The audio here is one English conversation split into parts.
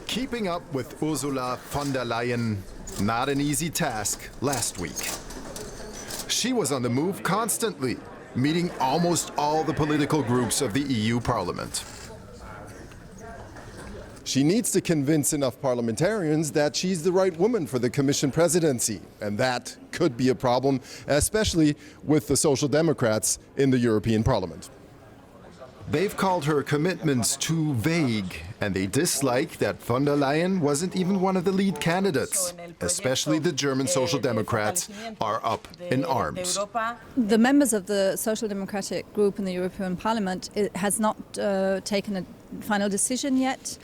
Keeping up with Ursula von der Leyen, not an easy task last week. She was on the move constantly, meeting almost all the political groups of the EU Parliament. She needs to convince enough parliamentarians that she's the right woman for the Commission presidency, and that could be a problem, especially with the Social Democrats in the European Parliament. They've called her commitments too vague, and they dislike that von der Leyen wasn't even one of the lead candidates. Especially the German Social Democrats are up in arms. The members of the Social Democratic group in the European Parliament has not taken a final decision yet.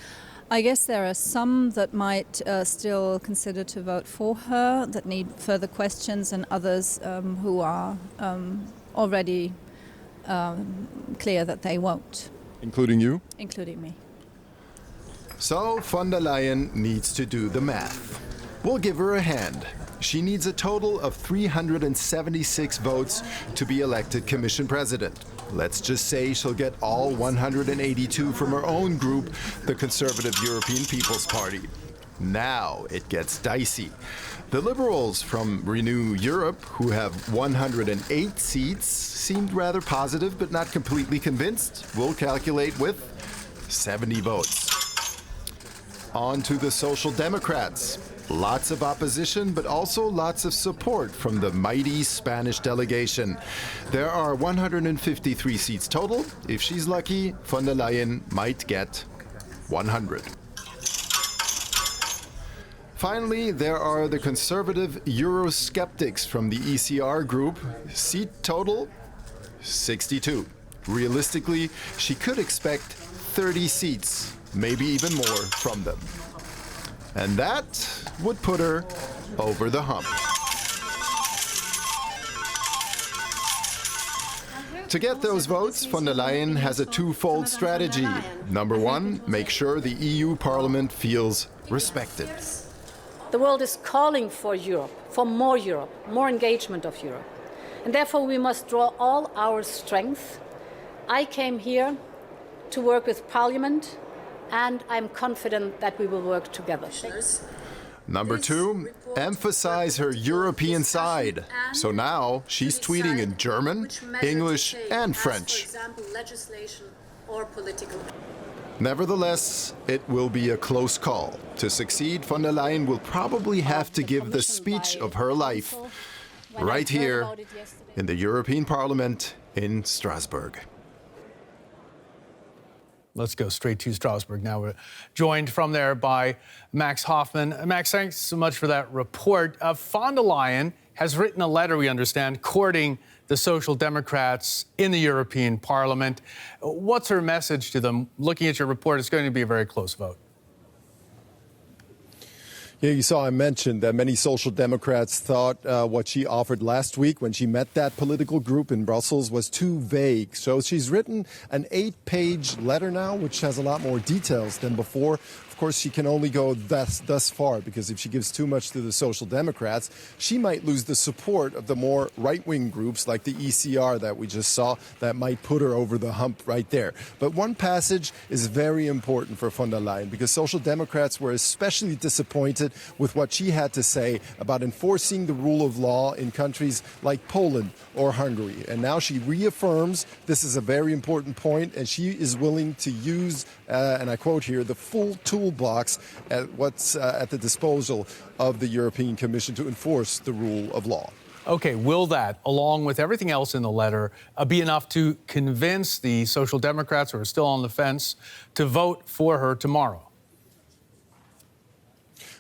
I guess there are some that might still consider to vote for her, that need further questions, and others who are already clear that they won't. Including you? Including me. So von der Leyen needs to do the math. We'll give her a hand. She needs a total of 376 votes to be elected Commission President. Let's just say she'll get all 182 from her own group, the Conservative European People's Party. Now it gets dicey. The Liberals from Renew Europe, who have 108 seats, seemed rather positive but not completely convinced. We'll calculate with 70 votes. On to the Social Democrats. Lots of opposition, but also lots of support from the mighty Spanish delegation. There are 153 seats total. If she's lucky, von der Leyen might get 100. Finally, there are the conservative Eurosceptics from the ECR group. Seat total, 62. Realistically, she could expect 30 seats, maybe even more from them. And that would put her over the hump. To get those votes, von der Leyen has a twofold strategy. Number one, make sure the EU Parliament feels respected. The world is calling for Europe, more engagement of Europe. And therefore we must draw all our strength. I came here to work with Parliament, and I'm confident that we will work together. Number two, emphasize her European side. So now she's tweeting in German, English, and French. Nevertheless, it will be a close call. To succeed, von der Leyen will probably have to give the speech of her life right here in the European Parliament in Strasbourg. Let's go straight to Strasbourg now. We're joined from there by Max Hoffman. Max, thanks so much for that report. Von der Leyen has written a letter, we understand, courting the Social Democrats in the European Parliament. What's her message to them? Looking at your report, it's going to be a very close vote. Yeah, you saw I mentioned that many Social Democrats thought what she offered last week when she met that political group in Brussels was too vague. So she's written an 8-page letter now, which has a lot more details than before. Of course, she can only go thus far, because if she gives too much to the Social Democrats, she might lose the support of the more right-wing groups like the ECR that we just saw. That might put her over the hump right there. But one passage is very important for von der Leyen, because Social Democrats were especially disappointed with what she had to say about enforcing the rule of law in countries like Poland or Hungary. And now she reaffirms this is a very important point, and she is willing to use, and I quote here, the full toolbox at what's at the disposal of the European Commission to enforce the rule of law. Okay, will that, along with everything else in the letter, be enough to convince the Social Democrats who are still on the fence to vote for her tomorrow?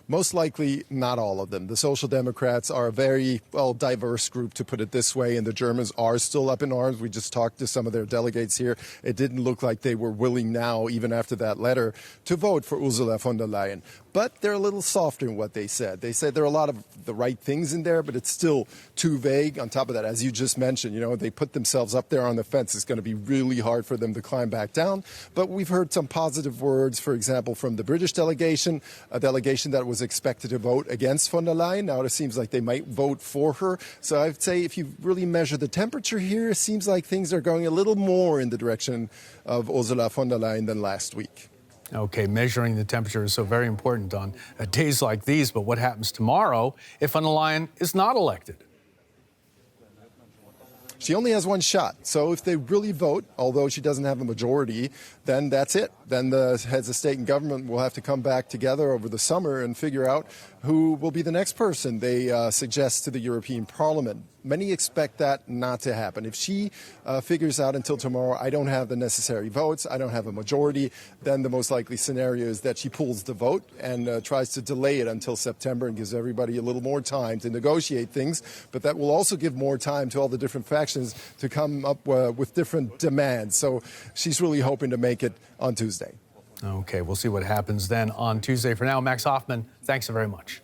Most likely not all of them. The Social Democrats are a very, diverse group, to put it this way, and the Germans are still up in arms. We just talked to some of their delegates here. It didn't look like they were willing now, even after that letter, to vote for Ursula von der Leyen. But they're a little softer in what they said. They said there are a lot of the right things in there, but it's still too vague. On top of that, as you just mentioned, they put themselves up there on the fence. It's going to be really hard for them to climb back down. But we've heard some positive words, for example, from the British delegation, a delegation that was expected to vote against von der Leyen. Now it seems like they might vote for her. So I'd say if you really measure the temperature here, it seems like things are going a little more in the direction of Ursula von der Leyen than last week. Okay, measuring the temperature is so very important on days like these. But what happens tomorrow if von der Leyen is not elected? She only has one shot. So if they really vote, although she doesn't have a majority, then that's it. Then the heads of state and government will have to come back together over the summer and figure out who will be the next person they suggest to the European Parliament. Many expect that not to happen. If she figures out until tomorrow, I don't have the necessary votes, I don't have a majority, then the most likely scenario is that she pulls the vote and tries to delay it until September and gives everybody a little more time to negotiate things. But that will also give more time to all the different factions to come up with different demands. So she's really hoping to make it on Tuesday. Okay, we'll see what happens then on Tuesday. For now, Max Hoffman, thanks so very much.